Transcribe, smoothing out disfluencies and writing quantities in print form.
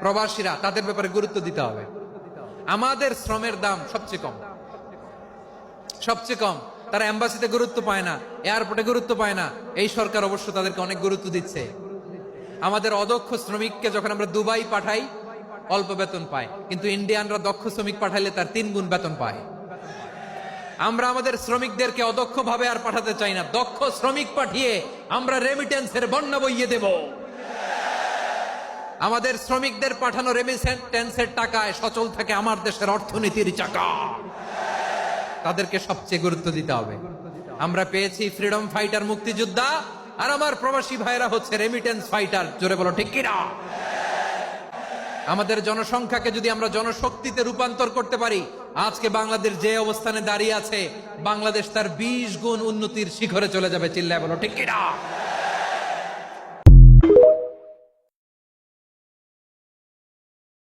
প্রবাসীরা, তাদের ব্যাপারে গুরুত্ব দিতে হবে। আমাদের শ্রমের দাম সবচেয়ে কম, সবচেয়ে কম। তারা এম্বাসিতে গুরুত্ব পায় না, এয়ারপোর্টে গুরুত্ব পায় না। এই সরকার অবশ্য তাদেরকে অনেক গুরুত্ব দিচ্ছে। আমাদের অদক্ষ শ্রমিককে যখন আমরা দুবাই পাঠাই, অল্প বেতন পায়, কিন্তু ইন্ডিয়ানরা দক্ষ শ্রমিক পাঠাইলে তার 3 গুণ বেতন পায়। আমরা আমাদের শ্রমিকদেরকে অদক্ষ ভাবে আর পাঠাতে চাই না, দক্ষ শ্রমিক পাঠিয়ে আমরা রেমিটেন্সের বন্যা বইয়ে দেব। আমাদের শ্রমিকদের পাঠানো রেমিটেন্সের টাকায় সচল থাকে আমার দেশের অর্থনীতির চাকা। তাদেরকে সবচেয়ে গুরুত্ব দিতে হবে। আমরা পেয়েছি ফ্রিডম ফাইটার, মুক্তিযোদ্ধা, আর আমার প্রবাসী ভাইরা হচ্ছে রেমিটেন্স ফাইটার। জোরে বলো ঠিক কিনা? আমাদের জনসংখ্যাকে যদি আমরা জনশক্তিতে রূপান্তর করতে পারি, আজকে বাংলাদেশ যে অবস্থানে দাঁড়িয়ে আছে, বাংলাদেশ তার 20 গুণ উন্নতির শিখরে চলে যাবে। চিল্লায় বলো ঠিক কিনা?